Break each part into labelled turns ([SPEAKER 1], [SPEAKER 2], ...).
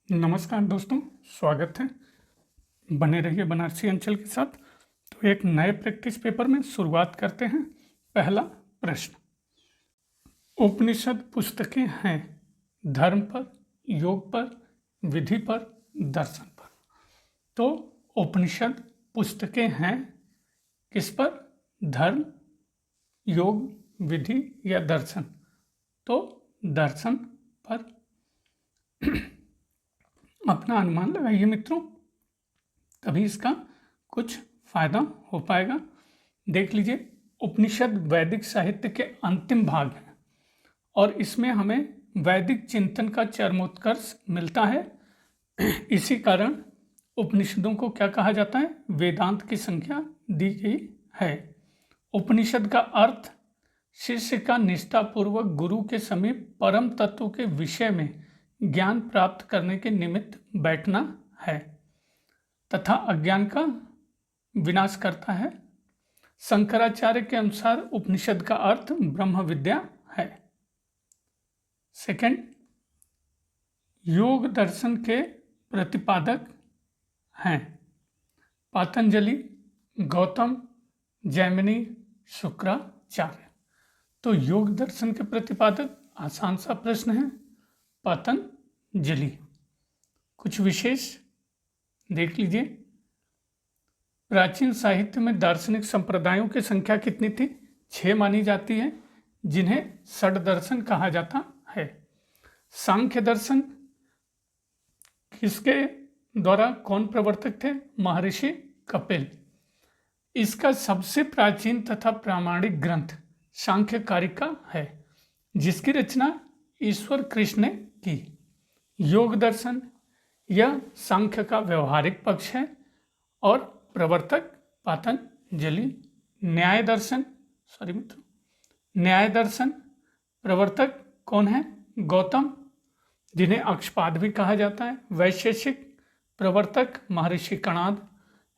[SPEAKER 1] नमस्कार दोस्तों, स्वागत है। बने रहिए बनारसी अंचल के साथ। तो एक नए प्रैक्टिस पेपर में शुरुआत करते हैं। पहला प्रश्न, उपनिषद पुस्तकें हैं धर्म पर, योग पर, विधि पर, दर्शन पर। तो उपनिषद पुस्तकें हैं किस पर? धर्म, योग, विधि या दर्शन? तो दर्शन पर। अपना अनुमान लगाइए मित्रों, तभी इसका कुछ फायदा हो पाएगा। देख लीजिए, उपनिषद वैदिक साहित्य के अंतिम भाग है और इसमें हमें वैदिक चिंतन का चरमोत्कर्ष मिलता है। इसी कारण उपनिषदों को क्या कहा जाता है? वेदांत की संख्या दी गई है। उपनिषद का अर्थ शिष्य का निष्ठापूर्वक गुरु के समीप परम तत्व के विषय में ज्ञान प्राप्त करने के निमित्त बैठना है तथा अज्ञान का विनाश करता है। शंकराचार्य के अनुसार उपनिषद का अर्थ ब्रह्म विद्या है। सेकंड, योग दर्शन के प्रतिपादक हैं पातंजलि, गौतम, जैमिनी, शुक्राचार्य। तो योग दर्शन के प्रतिपादक आसान सा प्रश्न है, पतंजलि। कुछ विशेष देख लीजिए। प्राचीन साहित्य में दार्शनिक संप्रदायों की संख्या कितनी थी? 6 मानी जाती है, जिन्हें षड दर्शन कहा जाता है। सांख्य दर्शन किसके द्वारा कौन प्रवर्तक थे? महर्षि कपिल। इसका सबसे प्राचीन तथा प्रामाणिक ग्रंथ सांख्य कारिका है, जिसकी रचना ईश्वर कृष्ण ने की। योग दर्शन यह सांख्य का व्यवहारिक पक्ष है और प्रवर्तक पातंजलि। न्याय दर्शन प्रवर्तक कौन है? गौतम, जिन्हें अक्षपाद भी कहा जाता है। वैशेषिक प्रवर्तक महर्षि कणाद।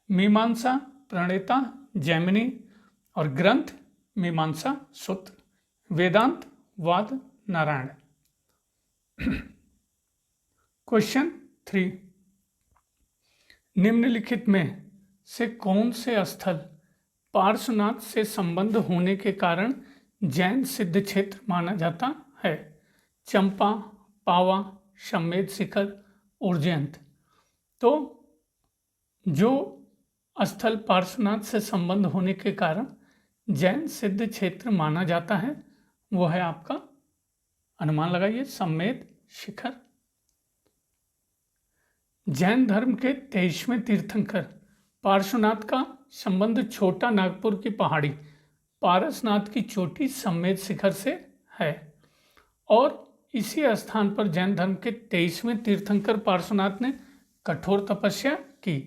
[SPEAKER 1] मीमांसा प्रणेता जैमिनी और ग्रंथ मीमांसा सूत्र। वेदांत वाद नारायण। क्वेश्चन 3, निम्नलिखित में से कौन से स्थल पार्श्वनाथ से संबंध होने के कारण जैन सिद्ध क्षेत्र माना जाता है? चंपा, पावा, सम्मेद शिखर, उज्जैन। तो जो स्थल पार्श्वनाथ से संबंध होने के कारण जैन सिद्ध क्षेत्र माना जाता है वो है आपका, अनुमान लगाइए, सम्मेद शिखर। जैन धर्म के 23वें तीर्थंकर पार्श्वनाथ का संबंध छोटा नागपुर की पहाड़ी पारसनाथ की चोटी सम्मेद शिखर से है और इसी स्थान पर जैन धर्म के 23वें तीर्थंकर पार्श्वनाथ ने कठोर तपस्या की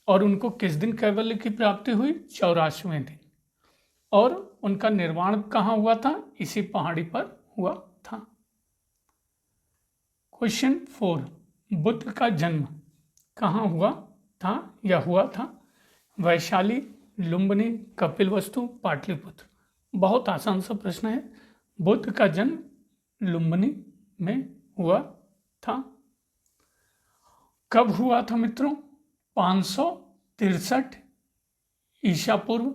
[SPEAKER 1] और उनको किस दिन कैवल्य की प्राप्ति हुई? 84वें दिन। और उनका निर्वाण कहाँ हुआ था? इसी पहाड़ी पर हुआ था। क्वेश्चन 4, बुद्ध का जन्म कहाँ हुआ था या हुआ था? वैशाली, लुम्बिनी, कपिलवस्तु, पाटलिपुत्र। बहुत आसान सा प्रश्न है। बुद्ध का जन्म लुम्बिनी में हुआ था। कब हुआ था मित्रों? 563 ईसा पूर्व।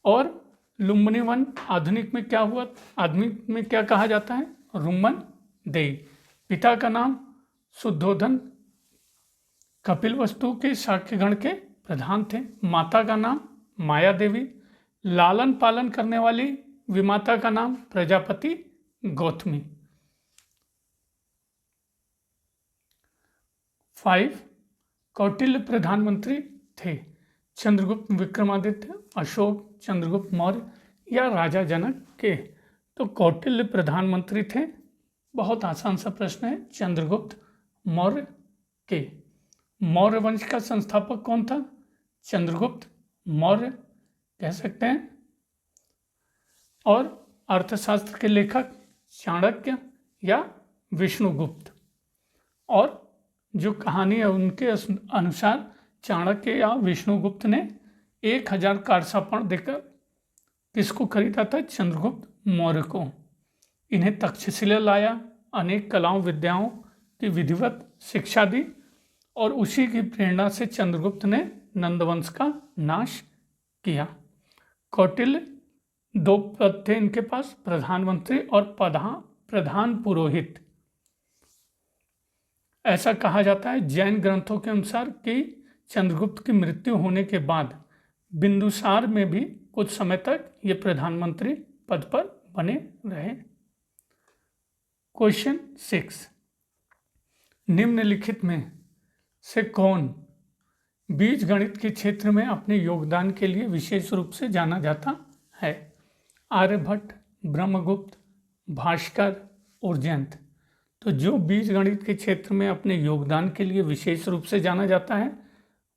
[SPEAKER 1] और लुम्बिनी वन आधुनिक में क्या हुआ? आधुनिक में क्या कहा जाता है? रुम्मन देई। पिता का नाम शुद्धोधन, कपिलवस्तु के शाक्यगण के प्रधान थे। माता का नाम माया देवी। लालन पालन करने वाली विमाता का नाम प्रजापति गौतमी। 5, कौटिल्य प्रधानमंत्री थे? चंद्रगुप्त विक्रमादित्य, अशोक, चंद्रगुप्त मौर्य या राजा जनक के? तो कौटिल्य प्रधानमंत्री थे। बहुत आसान सा प्रश्न है, चंद्रगुप्त मौर्य के। मौर्य वंश का संस्थापक कौन था? चंद्रगुप्त मौर्य कह सकते हैं। और अर्थशास्त्र के लेखक चाणक्य या विष्णुगुप्त। और जो कहानी है उनके अनुसार चाणक्य या विष्णुगुप्त ने 1000 कारसापण देकर किसको खरीदा था? चंद्रगुप्त मौर्य को। इन्हें तक्षशिला लाया, अनेक कलाओं विद्याओं की विधिवत शिक्षा दी और उसी की प्रेरणा से चंद्रगुप्त ने नंदवंश का नाश किया। कौटिल्य 2 पद थे इनके पास, प्रधानमंत्री और प्रधान पुरोहित। ऐसा कहा जाता है जैन ग्रंथों के अनुसार कि चंद्रगुप्त की मृत्यु होने के बाद बिंदुसार में भी कुछ समय तक ये प्रधानमंत्री पद पर बने रहे। क्वेश्चन 6, निम्नलिखित में से कौन बीज गणित के क्षेत्र में अपने योगदान के लिए विशेष रूप से जाना जाता है? आर्यभट्ट, ब्रह्मगुप्त, भास्कर, उर्जयंत। तो जो बीज गणित के क्षेत्र में अपने योगदान के लिए विशेष रूप से जाना जाता है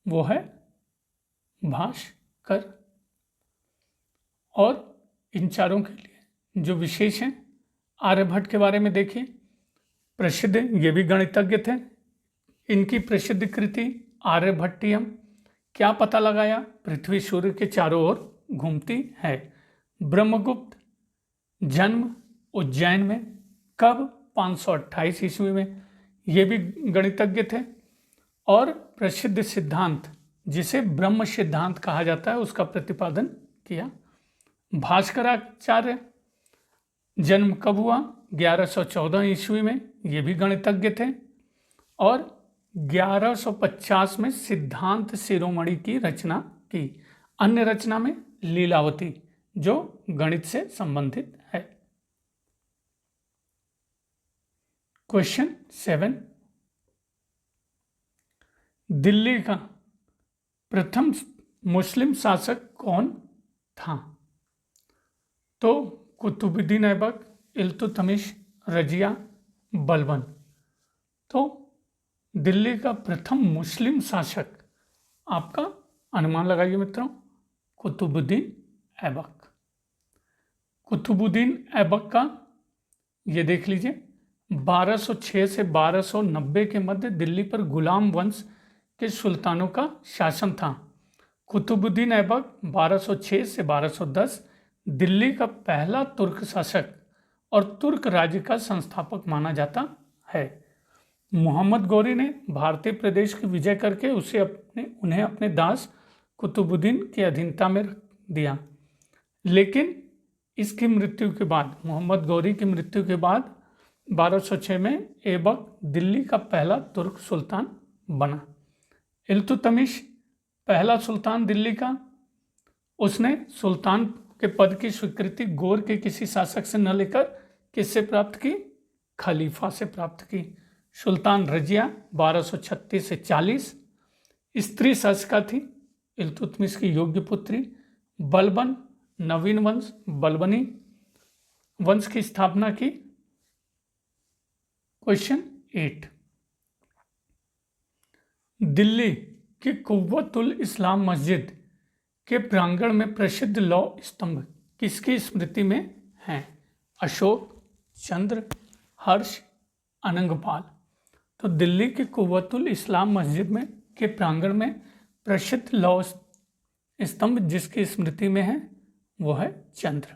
[SPEAKER 1] वो है भास्कर। और इन चारों के लिए जो विशेष हैं, आर्यभट्ट के बारे में देखिए, प्रसिद्ध, ये भी गणितज्ञ थे। इनकी प्रसिद्ध कृति आर्यभट्टियम। क्या पता लगाया? पृथ्वी सूर्य के चारों ओर घूमती है। ब्रह्मगुप्त, जन्म उज्जैन में, कब? 528 ईस्वी में। ये भी गणितज्ञ थे। और प्रसिद्ध सिद्धांत जिसे ब्रह्म सिद्धांत कहा जाता है उसका प्रतिपादन किया। भास्कराचार्य, जन्म कब हुआ? 1114 ईस्वी में। ये भी गणितज्ञ थे। और 1150 में सिद्धांत शिरोमणि की रचना की। अन्य रचना में लीलावती, जो गणित से संबंधित है। क्वेश्चन 7, दिल्ली का प्रथम मुस्लिम शासक कौन था? तो कुतुबुद्दीन ऐबक, इल्तुतमिश, रजिया, बलबन। तो दिल्ली का प्रथम मुस्लिम शासक, आपका अनुमान लगाइए मित्रों, कुतुबुद्दीन ऐबक। कुतुबुद्दीन ऐबक का ये देख लीजिए, 1206 से 1290 के मध्य दिल्ली पर गुलाम वंश के सुल्तानों का शासन था। कुतुबुद्दीन ऐबक 1206 से 1210 दिल्ली का पहला तुर्क शासक और तुर्क राज्य का संस्थापक माना जाता है। मोहम्मद गौरी ने भारतीय प्रदेश की विजय करके उन्हें अपने दास कुतुबुद्दीन की अधीनता में दिया। लेकिन इसकी मृत्यु के बाद, मोहम्मद गौरी की मृत्यु के बाद 1206 में ऐबक दिल्ली का पहला तुर्क सुल्तान बना। इल्तुतमिश पहला सुल्तान दिल्ली का, उसने सुल्तान के पद की स्वीकृति गोर के किसी शासक से न लेकर किससे प्राप्त की? खलीफा से प्राप्त की। सुल्तान रजिया 1236 से 40 स्त्री शासिका थी, इल्तुतमिश की योग्य पुत्री। बलबन नवीन वंश, बलबनी वंश की स्थापना की। क्वेश्चन 8, दिल्ली की कुव्वतुल इस्लाम मस्जिद के प्रांगण में प्रसिद्ध लौह स्तंभ किसकी स्मृति में हैं? अशोक, चंद्र, हर्ष, अनंगपाल। तो दिल्ली के कुव्वतुल इस्लाम मस्जिद में के प्रांगण में प्रसिद्ध लौह स्तंभ जिसकी स्मृति में है वो है चंद्र।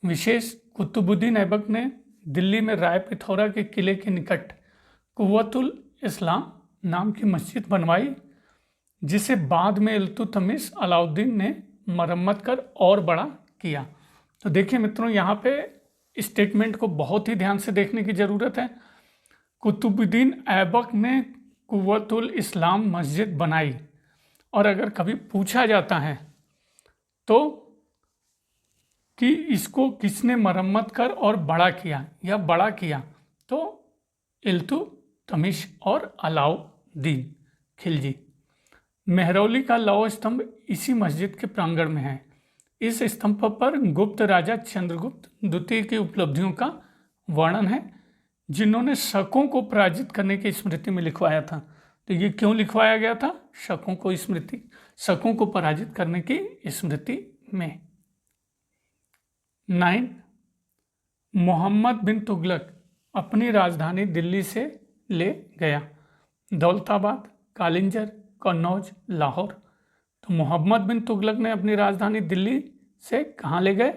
[SPEAKER 1] विशेष, कुतुबुद्दीन ऐबक ने दिल्ली में राय पिथौरा के किले के निकट कुव्वतुल इस्लाम नाम की मस्जिद बनवाई, जिसे बाद में इल्तुतमिश अलाउद्दीन ने मरम्मत कर और बड़ा किया। तो देखिए मित्रों, यहाँ पे स्टेटमेंट को बहुत ही ध्यान से देखने की ज़रूरत है। कुतुबुद्दीन ऐबक ने कुव्वतुल इस्लाम मस्जिद बनाई, और अगर कभी पूछा जाता है तो कि इसको किसने मरम्मत कर और बड़ा किया या बड़ा किया, तो इल्तुतमिश और अलाउद्दीन खिलजी। मेहरौली का लौह स्तंभ इसी मस्जिद के प्रांगण में है। इस स्तंभ पर गुप्त राजा चंद्रगुप्त द्वितीय की उपलब्धियों का वर्णन है, जिन्होंने शकों को पराजित करने की स्मृति में लिखवाया था। तो ये क्यों लिखवाया गया था? शकों को पराजित करने की स्मृति में। 9, मोहम्मद बिन तुगलक अपनी राजधानी दिल्ली से ले गया। दौलताबाद, कालिंजर, कन्नौज, लाहौर। तो मोहम्मद बिन तुगलक ने अपनी राजधानी दिल्ली से कहाँ ले गए?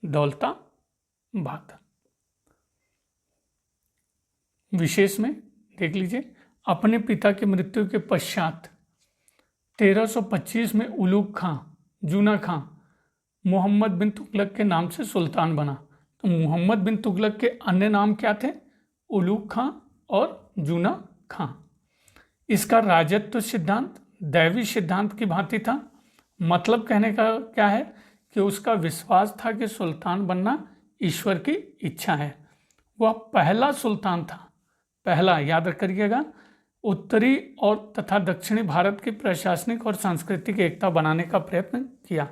[SPEAKER 1] दौलताबाद। विशेष में देख लीजिए, अपने पिता की मृत्यु के पश्चात 1325 में उलूग खां, जूना खां मोहम्मद बिन तुगलक के नाम से सुल्तान बना। तो मोहम्मद बिन तुगलक के अन्य नाम क्या थे? उलूग खां और जूना खां। इसका राजत्व सिद्धांत दैवी सिद्धांत की भांति था। मतलब कहने का क्या है कि उसका विश्वास था कि सुल्तान बनना ईश्वर की इच्छा है। वह पहला सुल्तान था, पहला, याद करिएगा, उत्तरी और तथा दक्षिणी भारत की प्रशासनिक और सांस्कृतिक एकता बनाने का प्रयत्न किया।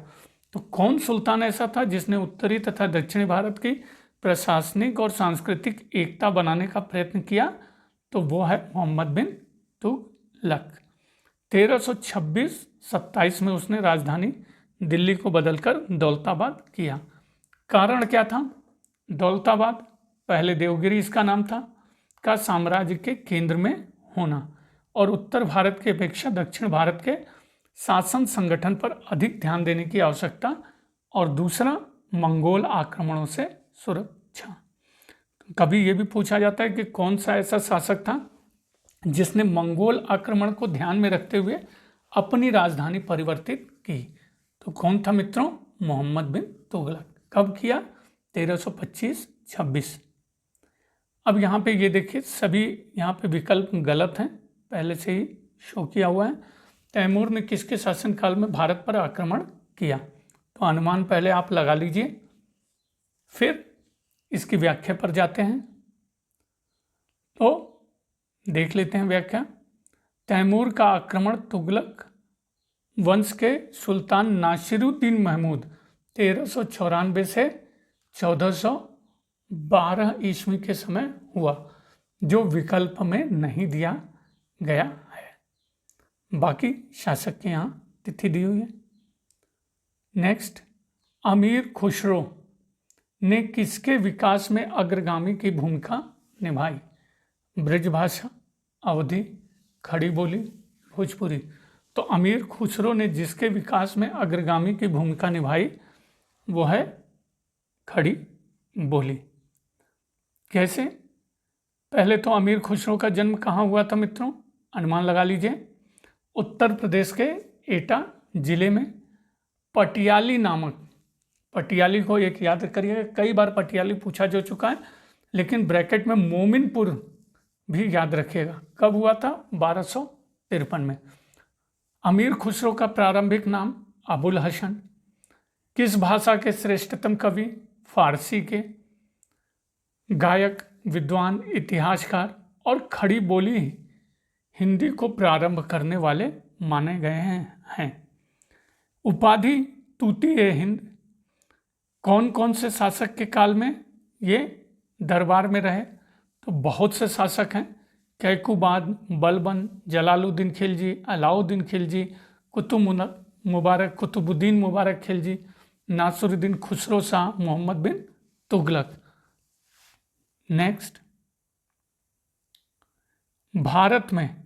[SPEAKER 1] तो कौन सुल्तान ऐसा था जिसने उत्तरी तथा दक्षिणी भारत की प्रशासनिक और सांस्कृतिक एकता बनाने का प्रयत्न किया? तो वो है मोहम्मद बिन तुगलक। 1326-27 में उसने राजधानी दिल्ली को बदलकर दौलताबाद किया। कारण क्या था? दौलताबाद, पहले देवगिरी इसका नाम था, का साम्राज्य के केंद्र में होना और उत्तर भारत की अपेक्षा दक्षिण भारत के शासन संगठन पर अधिक ध्यान देने की आवश्यकता, और दूसरा मंगोल आक्रमणों से सुरक्षा। कभी ये भी पूछा जाता है कि कौन सा ऐसा शासक था जिसने मंगोल आक्रमण को ध्यान में रखते हुए अपनी राजधानी परिवर्तित की? तो कौन था मित्रों? मोहम्मद बिन तुगलक। कब किया? 1325-26। अब यहाँ पे ये देखिए, सभी यहाँ पे विकल्प गलत हैं, पहले से ही शो किया हुआ है। तैमूर ने किसके शासनकाल में भारत पर आक्रमण किया? तो अनुमान पहले आप लगा लीजिए, फिर इसकी व्याख्या पर जाते हैं। तो देख लेते हैं व्याख्या। तैमूर का आक्रमण तुगलक वंश के सुल्तान नासिरुद्दीन महमूद 1394 से 1412 ईस्वी के समय हुआ, जो विकल्प में नहीं दिया गया है। बाकी शासक के यहाँ तिथि दी हुई है। नेक्स्ट, अमीर खुसरो ने किसके विकास में अग्रगामी की भूमिका निभाई? ब्रजभाषा, अवधी, खड़ी बोली, भोजपुरी। तो अमीर खुसरो ने जिसके विकास में अग्रगामी की भूमिका निभाई वो है खड़ी बोली। कैसे? पहले तो अमीर खुसरो का जन्म कहाँ हुआ था मित्रों? अनुमान लगा लीजिए। उत्तर प्रदेश के एटा जिले में पटियाली नामक, पटियाली को एक याद करिएगा, कई बार पटियाली पूछा जा चुका है, लेकिन ब्रैकेट में मोमिनपुर भी याद रखिएगा। कब हुआ था? 1253 में। अमीर खुसरो का प्रारंभिक नाम अबुल हसन। किस भाषा के श्रेष्ठतम कवि? फारसी के। गायक, विद्वान, इतिहासकार और खड़ी बोली हिंदी को प्रारंभ करने वाले माने गए हैं। उपाधि तूती ए हिंद कौन कौन से शासक के काल में ये दरबार में रहे? तो बहुत से शासक हैं, कैकुबाद, बलबन, जलालुद्दीन खिलजी, अलाउद्दीन खिलजी, कुतुबुद्दीन मुबारक खिलजी, नासिरुद्दीन खुसरो शाह, मोहम्मद बिन तुगलक। नेक्स्ट, भारत में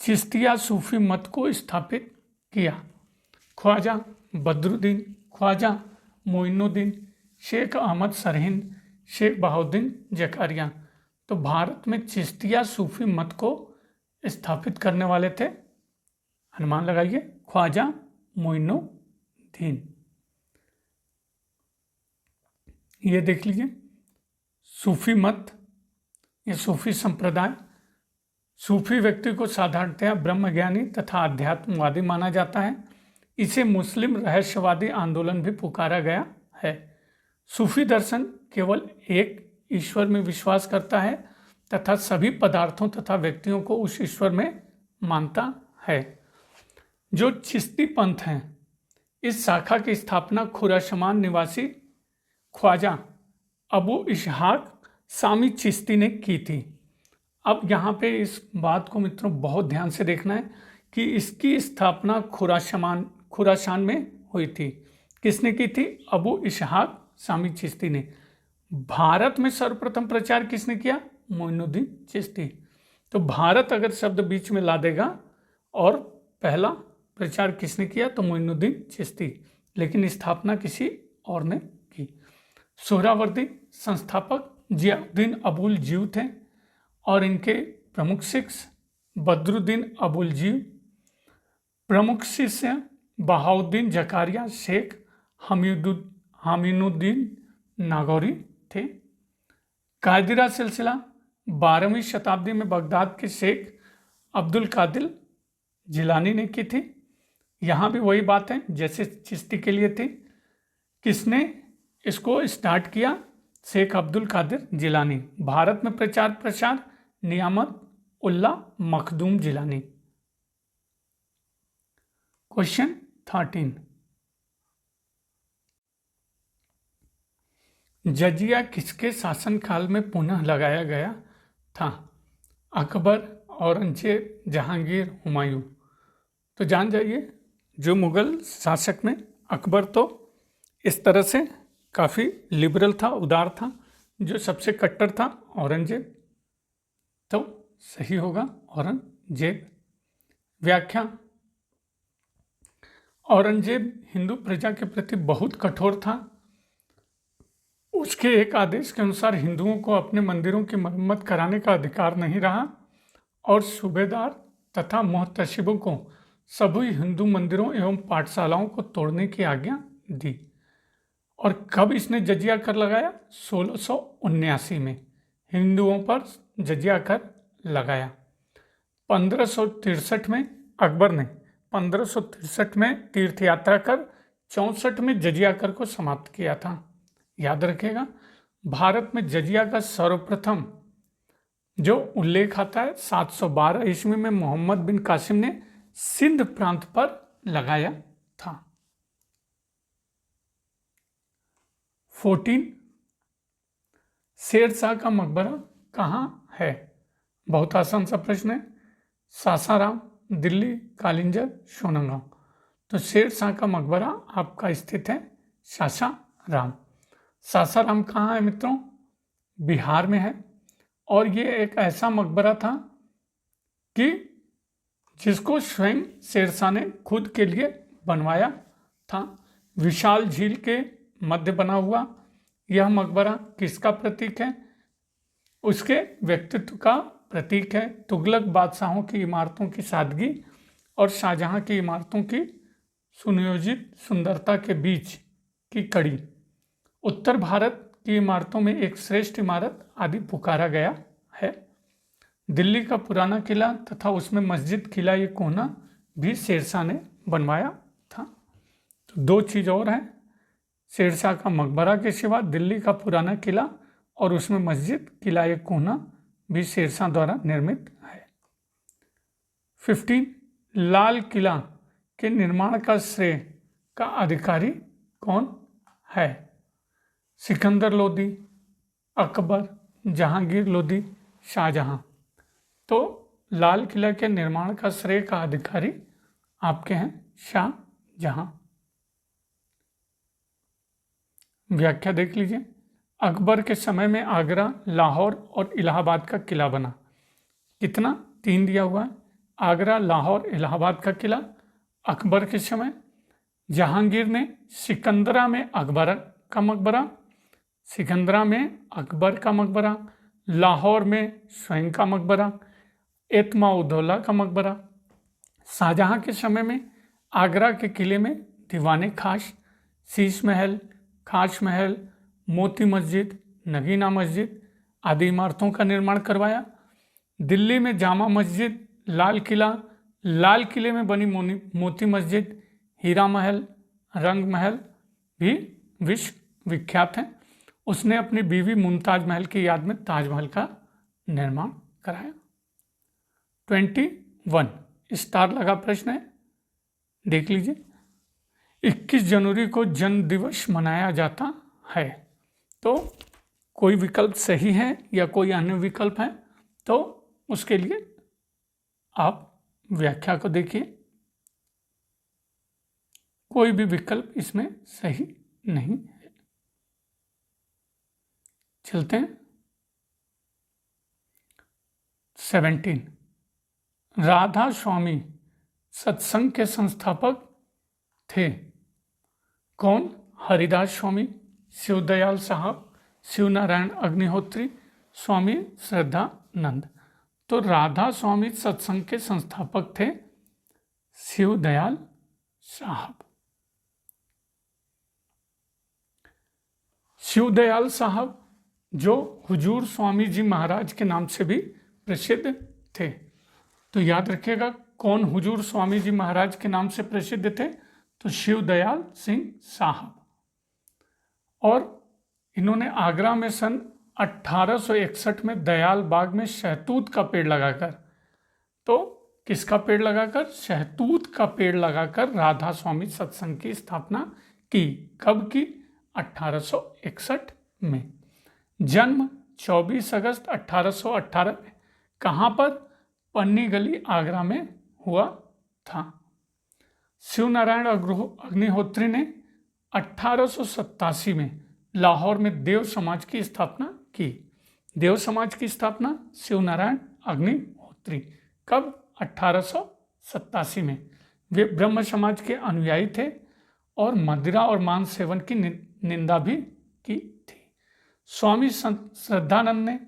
[SPEAKER 1] चिश्तिया सूफी मत को स्थापित किया? ख्वाजा बदरुद्दीन, ख्वाजा मोइनुद्दीन, शेख अहमद सरहिंद, शेख बहाउद्दीन जकारिया। तो भारत में चिश्तिया सूफी मत को स्थापित करने वाले थे, अनुमान लगाइए, ख्वाजा मोइनुद्दीन। ये देख लीजिए, सूफी मत, ये सूफी संप्रदाय, सूफी व्यक्ति को साधारणतया ब्रह्मज्ञानी तथा अध्यात्मवादी माना जाता है। इसे मुस्लिम रहस्यवादी आंदोलन भी पुकारा गया है। सूफी दर्शन केवल एक ईश्वर में विश्वास करता है तथा सभी पदार्थों तथा व्यक्तियों को उस ईश्वर में मानता है। जो चिश्ती पंथ हैं, इस शाखा की स्थापना खुरासमान निवासी ख्वाजा अबू इस्हाक सामी चिश्ती ने की थी। अब यहाँ पे इस बात को मित्रों बहुत ध्यान से देखना है कि इसकी स्थापना खुरासान में हुई थी। किसने की थी? अबू इस्हाक सामी चिश्ती ने। भारत में सर्वप्रथम प्रचार किसने किया? मोइनुद्दीन चिश्ती। तो भारत अगर शब्द बीच में ला देगा और पहला प्रचार किसने किया? तो मोइनुद्दीन चिश्ती, लेकिन स्थापना किसी और ने की। सोहरावर्दी संस्थापक जियाउद्दीन अबुल जीव थे और इनके प्रमुख शिष्य बदरुद्दीन अबुल जीव, प्रमुख शिष्य बहाउद्दीन जकारिया शेख हामिनुद्दीन नागौरी थे। कादिरा सिलसिला 12वीं शताब्दी में बगदाद के शेख अब्दुल कादिर जिलानी ने की थी। यहाँ भी वही बात है जैसे चिश्ती के लिए थी। किसने इसको स्टार्ट किया? शेख अब्दुल कादिर जिलानी। भारत में प्रचार प्रसार नियामत उल्ला मखदूम जिलानी। क्वेश्चन 13, जजिया किसके शासनकाल में पुनः लगाया गया था? अकबर, औरंगजेब, जहांगीर, हुमायूं। तो जान जाइए, जो मुगल शासक में अकबर तो इस तरह से काफ़ी लिबरल था, उदार था। जो सबसे कट्टर था औरंगजेब, तो सही होगा औरंगजेब। व्याख्या: औरंगजेब हिंदू प्रजा के प्रति बहुत कठोर था। उसके एक आदेश के अनुसार हिंदुओं को अपने मंदिरों की मरम्मत कराने का अधिकार नहीं रहा और सूबेदार तथा मुहतसिबों को सभी हिंदू मंदिरों एवं पाठशालाओं को तोड़ने की आज्ञा दी। और कब इसने जजिया कर लगाया? 1679 में हिंदुओं पर जजिया कर लगाया। 1563 में अकबर ने 1563 में तीर्थ यात्रा कर 64 में जजिया कर को समाप्त किया था। याद रखिएगा, भारत में जजिया का सर्वप्रथम जो उल्लेख आता है 712 ईस्वी में मोहम्मद बिन कासिम ने सिंध प्रांत पर लगाया था। 14, शेर शाह का मकबरा कहाँ है? बहुत आसान सा प्रश्न है। सासाराम, दिल्ली, कालिंजर, सोनगांव। तो शेर शाह का मकबरा आपका स्थित है सासाराम। सासाराम कहाँ है मित्रों? बिहार में है। और ये एक ऐसा मकबरा था कि जिसको स्वयं शेरशाह ने खुद के लिए बनवाया था। विशाल झील के मध्य बना हुआ यह मकबरा किसका प्रतीक है? उसके व्यक्तित्व का प्रतीक है। तुगलक बादशाहों की इमारतों की सादगी और शाहजहां की इमारतों की सुनियोजित सुंदरता के बीच की कड़ी। उत्तर भारत की इमारतों में एक श्रेष्ठ इमारत आदि पुकारा गया है। दिल्ली का पुराना किला तथा उसमें मस्जिद किला ये कोना भी शेरशाह ने बनवाया था। तो दो चीज़ और हैं, शेरशाह का मकबरा के सिवा दिल्ली का पुराना किला और उसमें मस्जिद किला ये कोना भी शेरशाह द्वारा निर्मित है। 15, लाल किला के निर्माण का श्रेय का अधिकारी कौन है? सिकंदर लोदी, अकबर, जहांगीर लोदी, शाहजहां। तो लाल किला के निर्माण का श्रेय का अधिकारी आपके हैं शाहजहां। व्याख्या देख लीजिए। अकबर के समय में आगरा, लाहौर और इलाहाबाद का किला बना। कितना? 3 दिया हुआ है। आगरा, लाहौर, इलाहाबाद का किला अकबर के समय। जहांगीर ने सिकंदरा में अकबर का मकबरा, सिकंदरा में अकबर का मकबरा, लाहौर में स्वयं का मकबरा, एतमाउद्दौला का मकबरा। शाहजहां के समय में आगरा के किले में दीवाने खास, शीश महल, खास महल, मोती मस्जिद, नगीना मस्जिद आदि इमारतों का निर्माण करवाया। दिल्ली में जामा मस्जिद, लाल किला, लाल किले में बनी मोती मस्जिद, हीरा महल, रंग महल भी विश्व विख्यात हैं। उसने अपनी बीवी मुमताज महल की याद में ताजमहल का निर्माण कराया। 21 स्टार लगा प्रश्न है, देख लीजिए। 21 जनवरी को जन्म दिवस मनाया जाता है। तो कोई विकल्प सही है या कोई अन्य विकल्प है तो उसके लिए आप व्याख्या को देखिए। कोई भी विकल्प इसमें सही नहीं है। चलते हैं 17, राधा स्वामी सत्संग के संस्थापक थे। कौन? हरिदास स्वामी, शिवदयाल साहब, शिवनारायण अग्निहोत्री, स्वामी श्रद्धानंद। तो राधा स्वामी सत्संग के संस्थापक थे शिवदयाल साहब। शिवदयाल साहब जो हुजूर स्वामी जी महाराज के नाम से भी प्रसिद्ध थे। तो याद रखिएगा कौन हुजूर स्वामी जी महाराज के नाम से प्रसिद्ध थे, तो शिवदयाल सिंह साहब। और इन्होंने आगरा में सन 1861 में दयाल बाग में शहतूत का पेड़ लगाकर, तो किसका पेड़ लगाकर? शहतूत का पेड़ लगाकर राधा स्वामी सत्संग की स्थापना की। कब की? 1861 में। जन्म 24 अगस्त 1818 में। कहाँ पर? पन्नी गली आगरा में हुआ था। शिवनारायण अग्निहोत्री ने 1887 में लाहौर में देव समाज की स्थापना की। देव समाज की स्थापना शिवनारायण अग्निहोत्री। कब? 1887 में। वे ब्रह्म समाज के अनुयायी थे और मदिरा और मांस सेवन की निंदा भी की थी। स्वामी श्रद्धानंद ने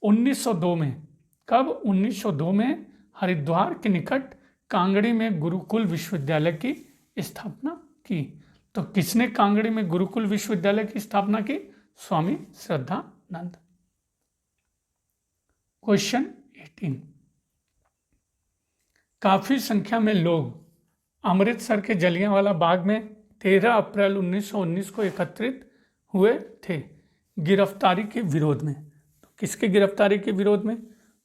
[SPEAKER 1] 1902 में, कब? 1902 में हरिद्वार के निकट कांगड़ी में गुरुकुल विश्वविद्यालय की स्थापना की। तो किसने कांगड़ी में गुरुकुल विश्वविद्यालय की स्थापना की? स्वामी श्रद्धानंद। क्वेश्चन 18। काफी संख्या में लोग अमृतसर के जलियांवाला बाग में 13 अप्रैल 1919 को एकत्रित हुए थे गिरफ्तारी के विरोध में। तो किसके गिरफ्तारी के विरोध में?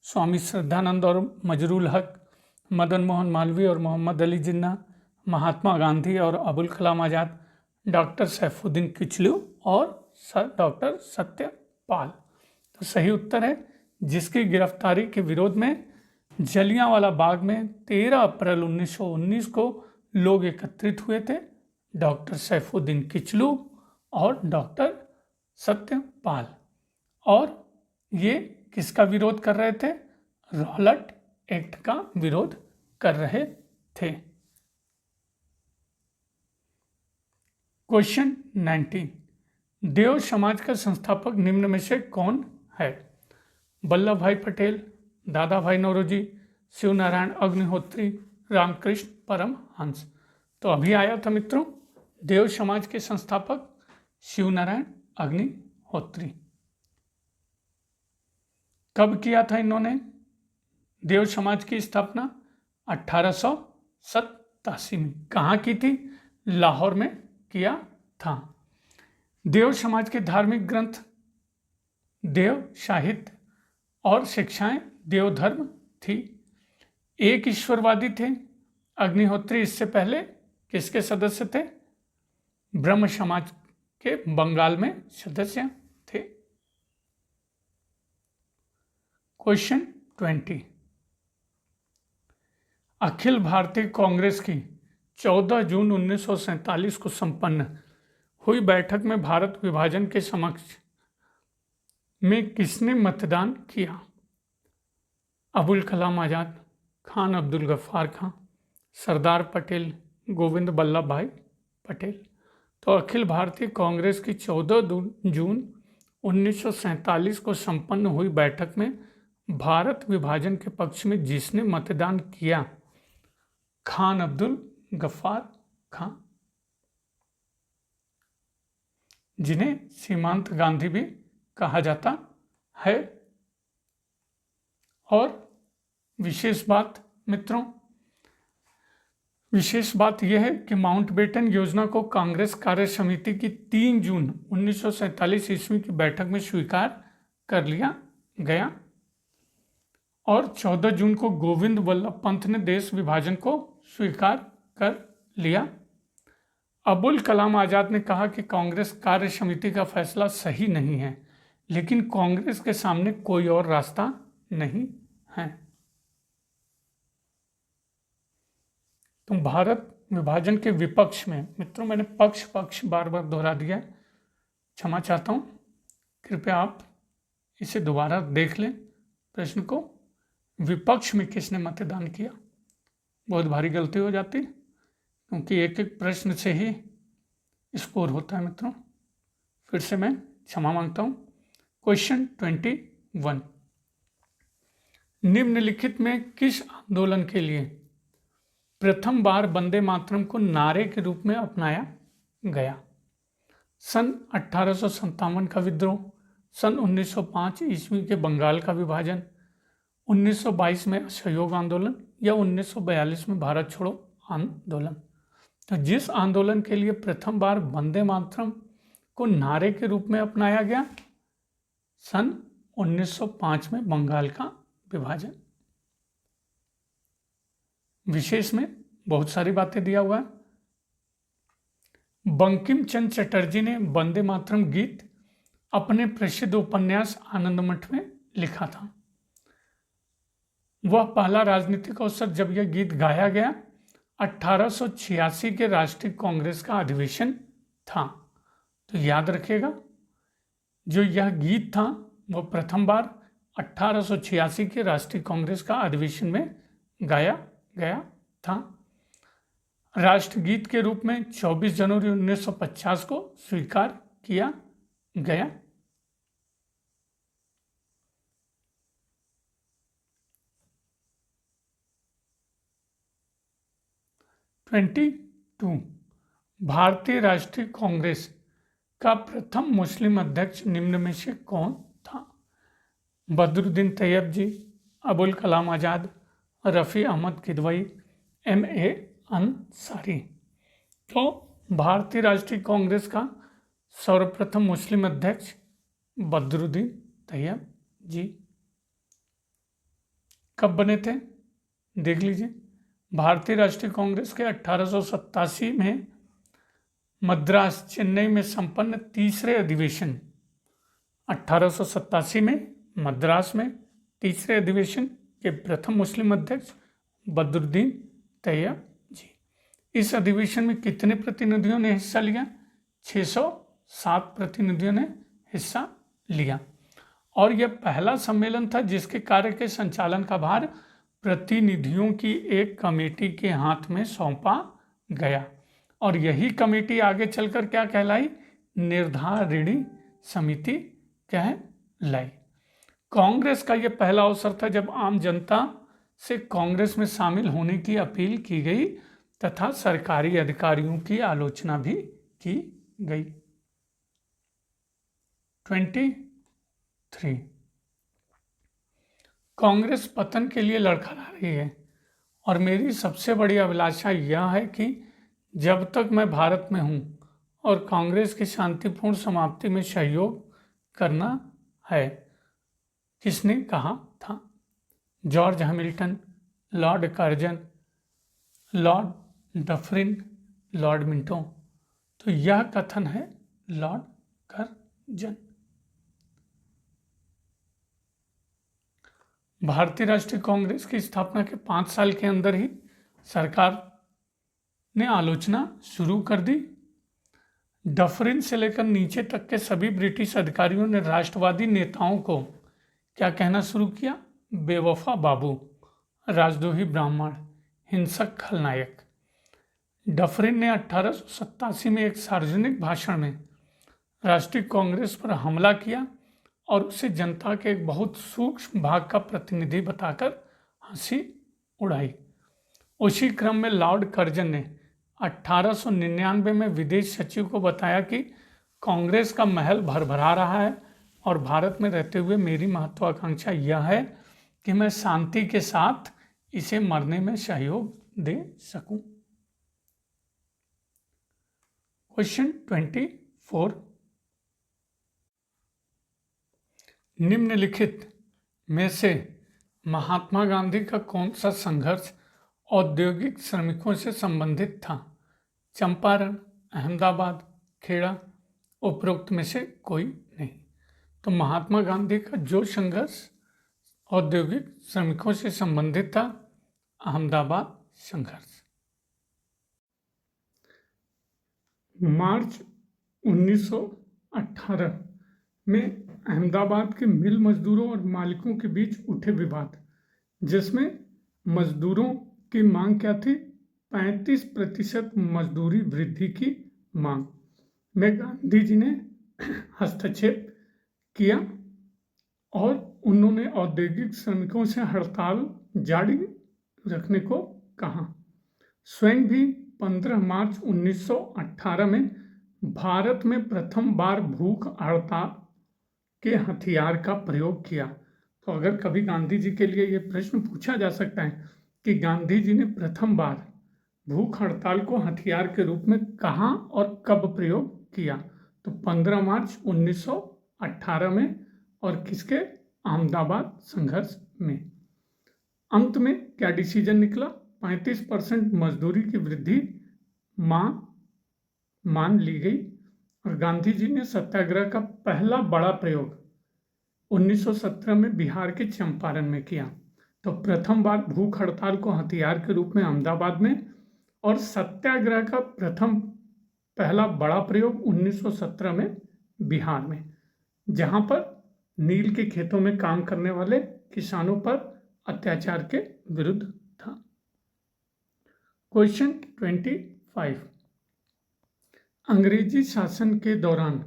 [SPEAKER 1] स्वामी श्रद्धानंद और मजरूल हक, मदन मोहन मालवीय और मोहम्मद अली जिन्ना, महात्मा गांधी और अबुल कलाम आज़ाद, डॉक्टर सैफुद्दीन किचलू और डॉक्टर सत्यपाल। तो सही उत्तर है जिसकी गिरफ्तारी के विरोध में जलियांवाला बाग में 13 अप्रैल 1919 को लोग एकत्रित हुए थे, डॉक्टर सैफुद्दीन किचलू और डॉक्टर सत्यपाल। और ये किसका विरोध कर रहे थे? रॉलेट एक्ट का विरोध कर रहे थे। क्वेश्चन 19। देव समाज का संस्थापक निम्न में से कौन है? वल्लभ भाई पटेल, दादा भाई नौरोजी, शिवनारायण अग्निहोत्री, रामकृष्ण परमहंस। तो अभी आया था मित्रों देव समाज के संस्थापक शिवनारायण अग्निहोत्री। कब किया था इन्होंने देव समाज की स्थापना? 1887 में। कहाँ की थी? लाहौर में किया था। देव समाज के धार्मिक ग्रंथ देव साहित्य और शिक्षाएं देव धर्म थी। एक ईश्वरवादी थे अग्निहोत्री। इससे पहले किसके सदस्य थे? ब्रह्म समाज के बंगाल में सदस्य थे। क्वेश्चन 20। अखिल भारतीय कांग्रेस की 14 जून 1947 को संपन्न हुई बैठक में भारत विभाजन के समक्ष में किसने मतदान किया? अबुल कलाम आज़ाद, खान अब्दुल गफ्फार खां, सरदार पटेल, गोविंद बल्लभ भाई पटेल। तो अखिल भारतीय कांग्रेस की 14 जून 1947 को संपन्न हुई बैठक में भारत विभाजन के पक्ष में जिसने मतदान किया? खान अब्दुल गफ्फार खां, जिन्हें सीमांत गांधी भी कहा जाता है। और विशेष बात मित्रों, विशेष बात यह है कि माउंटबेटन योजना को कांग्रेस कार्य समिति की 3 जून 1947 ईस्वी की बैठक में स्वीकार कर लिया गया और 14 जून को गोविंद वल्लभ पंत ने देश विभाजन को स्वीकार कर लिया। अबुल कलाम आज़ाद ने कहा कि कांग्रेस कार्य समिति का फैसला सही नहीं है, लेकिन कांग्रेस के सामने कोई और रास्ता नहीं है। तो भारत विभाजन के विपक्ष में मित्रों, मैंने पक्ष बार बार दोहरा दिया, क्षमा चाहता हूँ, कृपया आप इसे दोबारा देख लें प्रश्न को। विपक्ष में किसने मतदान किया? बहुत भारी गलती हो जाती क्योंकि एक एक प्रश्न से ही स्कोर होता है मित्रों। फिर से मैं क्षमा मांगता हूँ। क्वेश्चन 21, निम्नलिखित में किस आंदोलन के लिए प्रथम बार वंदे मातरम को नारे के रूप में अपनाया गया? सन 1857 का विद्रोह, सन 1905 ईस्वी के बंगाल का विभाजन, 1922 में असहयोग आंदोलन या 1942 में भारत छोड़ो आंदोलन। तो जिस आंदोलन के लिए प्रथम बार वंदे मातरम को नारे के रूप में अपनाया गया, सन 1905 में बंगाल का विभाजन। विशेष में बहुत सारी बातें दिया हुआ है। बंकिम चंद्र चटर्जी ने वंदे मातरम गीत अपने प्रसिद्ध उपन्यास आनंदमठ में लिखा था। वह पहला राजनीतिक अवसर जब यह गीत गाया गया 1886 के राष्ट्रीय कांग्रेस का अधिवेशन था। तो याद रखिएगा, जो यह गीत था वह प्रथम बार 1886 के राष्ट्रीय कांग्रेस का अधिवेशन में गाया गया था। राष्ट्रगीत के रूप में 24 जनवरी 1950 को स्वीकार किया गया। भारतीय राष्ट्रीय कांग्रेस का प्रथम मुस्लिम अध्यक्ष निम्न में से कौन था? बदरुद्दीन तैयब जी, अबुल कलाम आज़ाद, रफ़ी अहमद किदवई, M.A. अंसारी। तो भारतीय राष्ट्रीय कांग्रेस का सर्वप्रथम मुस्लिम अध्यक्ष बदरुद्दीन तैयब जी। कब बने थे देख लीजिए। भारतीय राष्ट्रीय कांग्रेस के 1887 में मद्रास चेन्नई में संपन्न तीसरे अधिवेशन, 1887 में मद्रास में तीसरे अधिवेशन के प्रथम मुस्लिम अध्यक्ष बदरुद्दीन तैयब जी। इस अधिवेशन में कितने प्रतिनिधियों ने हिस्सा लिया? 607 प्रतिनिधियों ने हिस्सा लिया। और यह पहला सम्मेलन था जिसके कार्य के संचालन का भार प्रतिनिधियों की एक कमेटी के हाथ में सौंपा गया। और यही कमेटी आगे चलकर क्या कहलाई? निर्धारिणी समिति कहलाई। कांग्रेस का यह पहला अवसर था जब आम जनता से कांग्रेस में शामिल होने की अपील की गई तथा सरकारी अधिकारियों की आलोचना भी की गई। 23 कांग्रेस पतन के लिए लड़खड़ा रही है और मेरी सबसे बड़ी अभिलाषा यह है कि जब तक मैं भारत में हूं और कांग्रेस की शांतिपूर्ण समाप्ति में सहयोग करना है। किसने कहा था? George Hamilton, Lord Curzon, Lord Dufferin, Lord Minto. तो यह कथन है लॉर्ड कर्जन। भारतीय राष्ट्रीय कांग्रेस की स्थापना के 5 साल के अंदर ही सरकार ने आलोचना शुरू कर दी। डफरिन से लेकर नीचे तक के सभी ब्रिटिश अधिकारियों ने राष्ट्रवादी नेताओं को क्या कहना शुरू किया? बेवफा बाबू, राजद्रोही ब्राह्मण, हिंसक खलनायक। डफरिन ने 1887 में एक सार्वजनिक भाषण में राष्ट्रीय कांग्रेस पर हमला किया और उसे जनता के एक बहुत सूक्ष्म भाग का प्रतिनिधि बताकर हंसी उड़ाई। उसी क्रम में लॉर्ड कर्जन ने 1899 में विदेश सचिव को बताया कि कांग्रेस का महल भरभरा रहा है और भारत में रहते हुए मेरी महत्वाकांक्षा यह है कि मैं शांति के साथ इसे मरने में सहयोग दे सकूं। क्वेश्चन 24, निम्नलिखित में से महात्मा गांधी का कौन सा संघर्ष औद्योगिक श्रमिकों से संबंधित था? चंपारण, अहमदाबाद, खेड़ा, उपरोक्त में से कोई नहीं। तो महात्मा गांधी का जो संघर्ष औद्योगिक श्रमिकों से संबंधित था, अहमदाबाद संघर्ष। मार्च 1918 में अहमदाबाद के मिल मजदूरों और मालिकों के बीच उठे विवाद, जिसमें मजदूरों की मांग क्या थी? 35% मजदूरी वृद्धि की मांग में गांधी जी ने हस्तक्षेप किया और उन्होंने औद्योगिक श्रमिकों से हड़ताल जारी रखने को कहा। स्वयं भी 15 मार्च 1918 में भारत में प्रथम बार भूख हड़ताल के हथियार का प्रयोग किया। तो अगर कभी गांधी जी के लिए यह प्रश्न पूछा जा सकता है कि गांधी जी ने प्रथम बार भूख हड़ताल को हथियार के रूप में कहाँ और कब प्रयोग किया, तो 15 मार्च 1918 में, और किसके? अहमदाबाद संघर्ष में। अंत में क्या डिसीजन निकला? 35% मजदूरी की वृद्धि मान ली गई और गांधी जी ने सत्याग्रह का पहला बड़ा प्रयोग 1917 में बिहार के चंपारण में किया। तो प्रथम बार भूख हड़ताल को हथियार के रूप में अहमदाबाद में, और सत्याग्रह का पहला बड़ा प्रयोग 1917 में बिहार में, जहां पर नील के खेतों में काम करने वाले किसानों पर अत्याचार के विरुद्ध था। क्वेश्चन 25, अंग्रेजी शासन के दौरान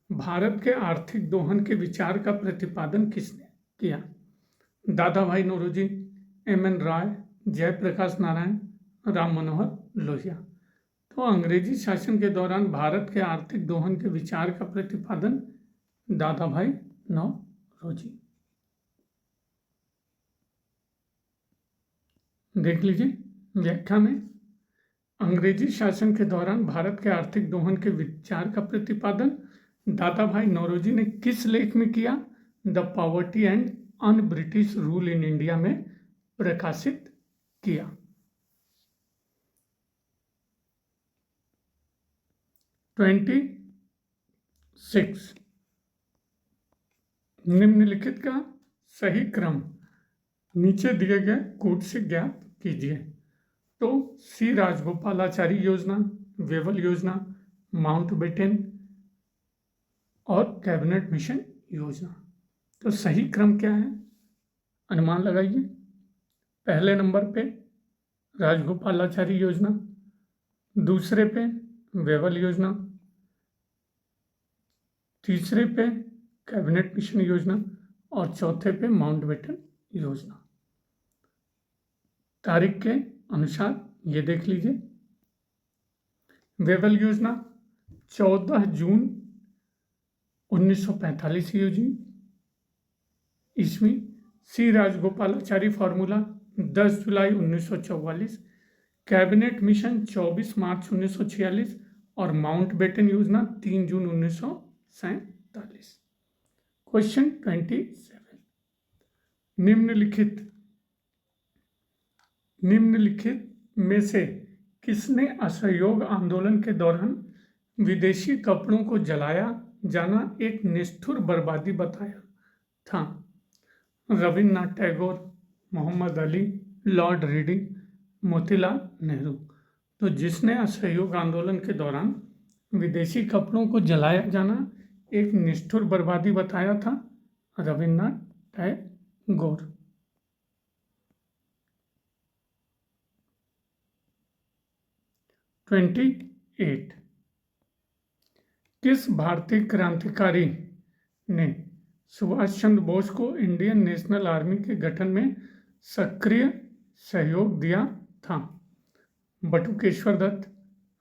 [SPEAKER 1] भारत के आर्थिक दोहन के विचार का प्रतिपादन किसने किया? दादा भाई नौरोजी, एम.एन. राय, जयप्रकाश नारायण, राम मनोहर लोहिया। तो अंग्रेजी शासन के दौरान भारत के आर्थिक दोहन के विचार का प्रतिपादन दादा भाई नौरोजी। देख लीजिए व्याख्या में, अंग्रेजी शासन के दौरान भारत के आर्थिक दोहन के विचार का प्रतिपादन दादा भाई नौरोजी ने किस लेख में किया? The poverty and un British rule in India में प्रकाशित किया। ट्वेंटी 26, निम्नलिखित का सही क्रम नीचे दिए गए कोड से ज्ञात कीजिए। तो सी राजगोपालाचारी योजना, वेवल योजना, माउंटबेटन और कैबिनेट मिशन योजना। तो सही क्रम क्या है? अनुमान लगाइए। पहले नंबर पे राजगोपालाचारी योजना, दूसरे पे वेवल योजना, तीसरे पे कैबिनेट मिशन योजना और चौथे पे माउंटबेटन योजना। तारीख के अनुसार ये देख लीजिए। वेवल योजना 14 जून 1945 ईस्वी। सी राजगोपालाचारी फॉर्मूला 10 जुलाई 1944। कैबिनेट मिशन 24 मार्च 1946 और माउंटबेटन योजना 3 जून 1947। क्वेश्चन 27, निम्नलिखित में से किसने असहयोग आंदोलन के दौरान विदेशी कपड़ों को जलाया जाना एक निष्ठुर बर्बादी बताया था? Rabindranath Tagore, Mohammad Ali, Lord Reading, Motilal Nehru. तो जिसने असहयोग आंदोलन के दौरान विदेशी कपड़ों को जलाया जाना एक निष्ठुर बर्बादी बताया था? रविन्द्रनाथ टैगोर। ट्वेंटी 8, किस भारतीय क्रांतिकारी ने सुभाष चंद्र बोस को इंडियन नेशनल आर्मी के गठन में सक्रिय सहयोग दिया था? बटुकेश्वर दत्त,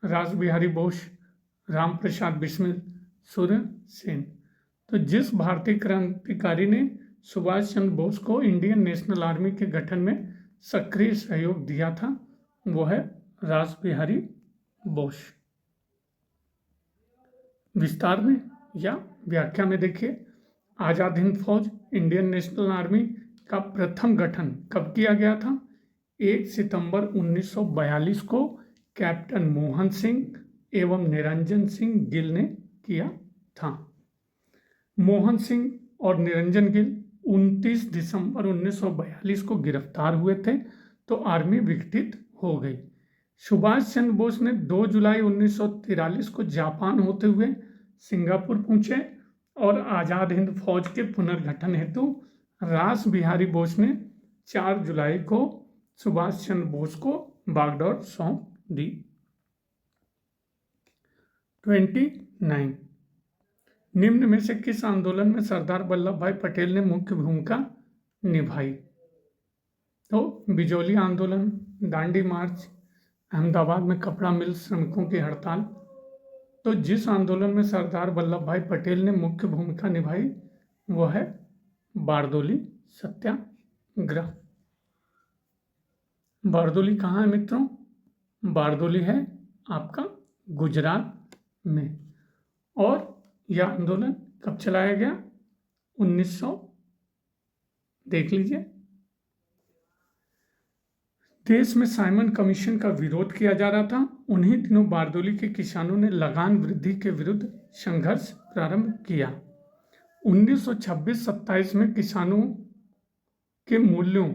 [SPEAKER 1] रास बिहारी बोस, राम प्रसाद बिस्मिल, सूर्य सेन। तो जिस भारतीय क्रांतिकारी ने सुभाष चंद्र बोस को इंडियन नेशनल आर्मी के गठन में सक्रिय सहयोग दिया था वो है रास बिहारी बोस। विस्तार में या व्याख्या में देखिए, आजाद हिंद फौज इंडियन नेशनल आर्मी का प्रथम गठन कब किया गया था? 1 सितंबर 1942 को कैप्टन मोहन सिंह एवं निरंजन सिंह गिल ने किया था। मोहन सिंह और निरंजन गिल 29 दिसंबर 1942 को गिरफ्तार हुए थे तो आर्मी विघटित हो गई। सुभाष चंद्र बोस ने 2 जुलाई 1943 को जापान होते हुए सिंगापुर पहुंचे और आजाद हिंद फौज के पुनर्गठन हेतु रास बिहारी बोस ने 4 जुलाई को सुभाष चंद्र बोस को बागडोर सौंप दी। 29, निम्न में से किस आंदोलन में सरदार वल्लभ भाई पटेल ने मुख्य भूमिका निभाई? तो बिजोली आंदोलन, दांडी मार्च, अहमदाबाद में कपड़ा मिल श्रमिकों की हड़ताल। तो जिस आंदोलन में सरदार वल्लभ भाई पटेल ने मुख्य भूमिका निभाई वह है बारदोली सत्याग्रह। बारदोली कहाँ है मित्रों? बारदोली है आपका गुजरात में। और यह आंदोलन कब चलाया गया? 1900, देख लीजिए। देश में साइमन कमीशन का विरोध किया जा रहा था। उन्हीं दिनों बारदोली के किसानों ने लगान वृद्धि के विरुद्ध संघर्ष प्रारंभ किया। 1926-27 में किसानों के मूल्यों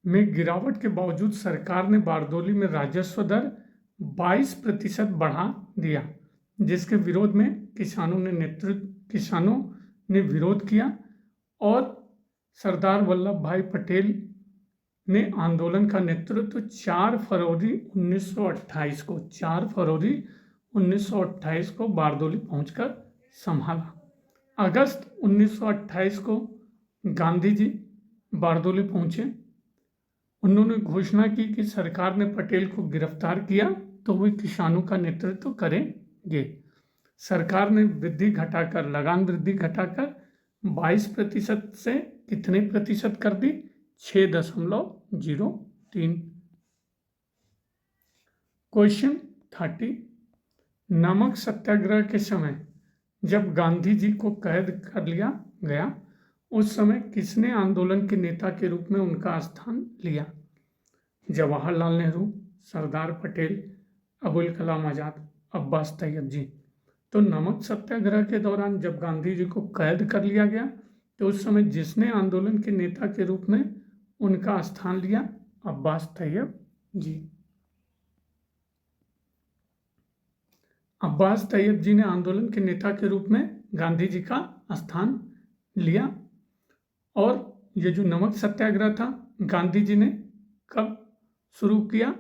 [SPEAKER 1] में गिरावट के बावजूद सरकार ने बारदोली में राजस्व दर 22% बढ़ा दिया, जिसके विरोध में किसानों ने विरोध किया और सरदार वल्लभ भाई पटेल ने आंदोलन का नेतृत्व 4 फरवरी 1928 को बारदोली पहुंचकर संभाला। अगस्त 1928 को गांधी जी बारदोली पहुंचे। उन्होंने घोषणा की कि सरकार ने पटेल को गिरफ्तार किया तो वे किसानों का नेतृत्व करेंगे। सरकार ने लगान वृद्धि घटाकर 22% से कितने प्रतिशत कर दी? 6.03। क्वेश्चन 30, नमक सत्याग्रह के समय जब गांधी जी को कैद कर लिया गया उस समय किसने आंदोलन के नेता के रूप में उनका स्थान लिया? जवाहरलाल नेहरू, सरदार पटेल, अबुल कलाम आजाद, अब्बास तैयब जी। तो नमक सत्याग्रह के दौरान जब गांधी जी को कैद कर लिया गया तो उस समय जिसने आंदोलन के नेता के रूप में उनका स्थान लिया? अब्बास तैयब जी। अब्बास तैयब जी ने आंदोलन के नेता के रूप में गांधी जी का स्थान लिया। और ये जो नमक सत्याग्रह था गांधी जी ने कब शुरू किया?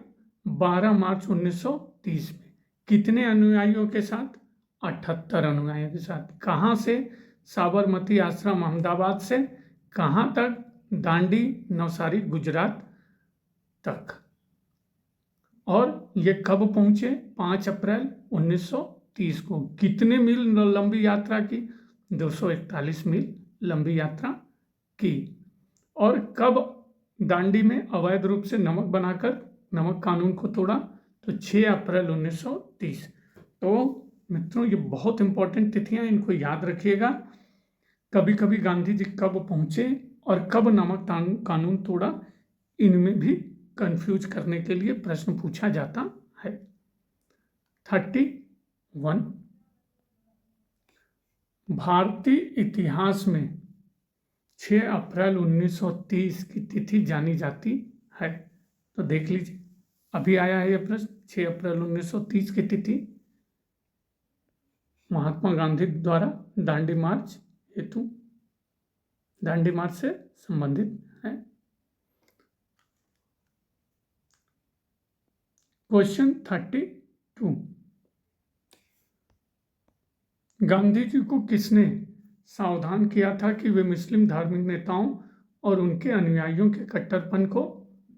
[SPEAKER 1] 12 मार्च 1930 में। कितने अनुयायियों के साथ? 78 अनुयायियों के साथ। कहाँ से? साबरमती आश्रम अहमदाबाद से कहाँ तक? दांडी नवसारी गुजरात तक। और ये कब पहुंचे? 5 अप्रैल 1930 को। कितने मील लंबी यात्रा की? 241 मील लंबी यात्रा की। और कब दांडी में अवैध रूप से नमक बनाकर नमक कानून को तोड़ा? तो 6 अप्रैल 1930। तो मित्रों ये बहुत इंपॉर्टेंट तिथियां, इनको याद रखिएगा। कभी कभी गांधी जी कब पहुंचे और कब नमक कानून तोड़ा, इनमें भी कंफ्यूज करने के लिए प्रश्न पूछा जाता है। 31, भारतीय इतिहास में 6 अप्रैल 1930 की तिथि जानी जाती है। तो देख लीजिए, अभी आया है यह प्रश्न। 6 अप्रैल 1930 की तिथि महात्मा गांधी द्वारा दांडी मार्च हेतु, दांडी मार्च से संबंधित है। क्वेश्चन 32, गांधी जी को किसने सावधान किया था कि वे मुस्लिम धार्मिक नेताओं और उनके अनुयायियों के कट्टरपन को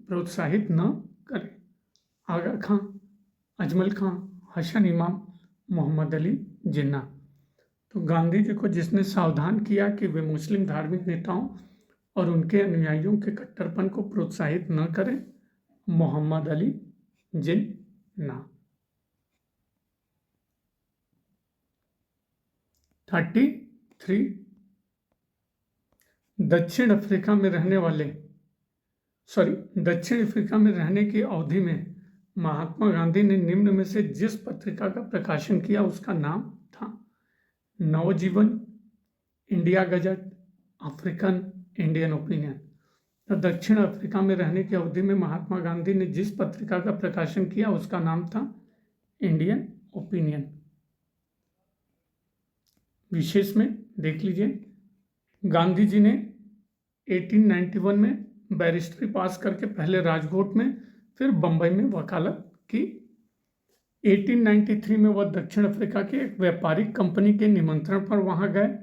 [SPEAKER 1] प्रोत्साहित न करें? आगा खां, अजमल खां, हसन इमाम, मोहम्मद अली जिन्ना। तो गांधी जी को जिसने सावधान किया कि वे मुस्लिम धार्मिक नेताओं और उनके अनुयायियों के कट्टरपन को प्रोत्साहित न करें? मोहम्मद अली जिन्ना। 33, दक्षिण अफ्रीका में रहने की अवधि में महात्मा गांधी ने निम्न में से जिस पत्रिका का प्रकाशन किया उसका नाम था? Navajivan, India gazette, African, Indian opinion. तो दक्षिण अफ्रीका में रहने की अवधि में महात्मा गांधी ने जिस पत्रिका का प्रकाशन किया उसका नाम था इंडियन ओपिनियन। विशेष में देख लीजिए, गांधी जी ने 1891 में बैरिस्ट्री पास करके पहले राजकोट में फिर बंबई में वकालत की। 1893 में वह दक्षिण अफ्रीका की एक व्यापारिक कंपनी के निमंत्रण पर वहां गए।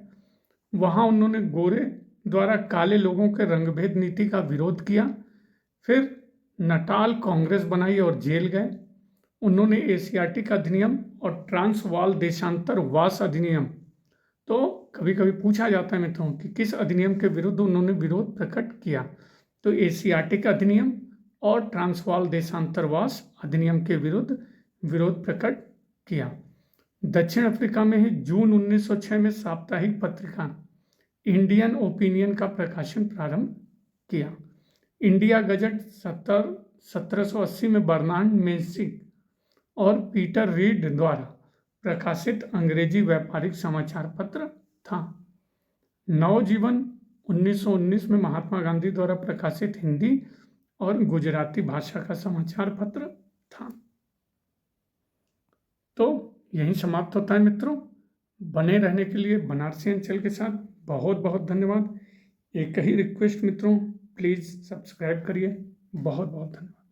[SPEAKER 1] वहां उन्होंने गोरे द्वारा काले लोगों के रंगभेद नीति का विरोध किया। फिर नटाल कांग्रेस बनाई और जेल गए। उन्होंने एशियाटिक अधिनियम और ट्रांसवाल देशांतरवास अधिनियम, तो कभी कभी पूछा जाता है मित्रों कि किस अधिनियम के विरुद्ध उन्होंने विरोध प्रकट किया, तो एशियाटिक अधिनियम और ट्रांसवाल देशांतरवास अधिनियम के विरुद्ध विरोध प्रकट किया। दक्षिण अफ्रीका में ही जून 1906 में साप्ताहिक पत्रिका इंडियन ओपिनियन का प्रकाशन प्रारंभ किया। इंडिया गजट 1780 में बर्नार्ड मेंसी और पीटर रीड द्वारा प्रकाशित अंग्रेजी व्यापारिक समाचार पत्र था। नवजीवन 1919 में महात्मा गांधी द्वारा प्रकाशित हिंदी और गुजराती भाषा का समाचार पत्र था। तो यहीं समाप्त होता है मित्रों। बने रहने के लिए बनारसी अंचल के साथ बहुत बहुत धन्यवाद। एक ही रिक्वेस्ट मित्रों, प्लीज़ सब्सक्राइब करिए। बहुत बहुत धन्यवाद।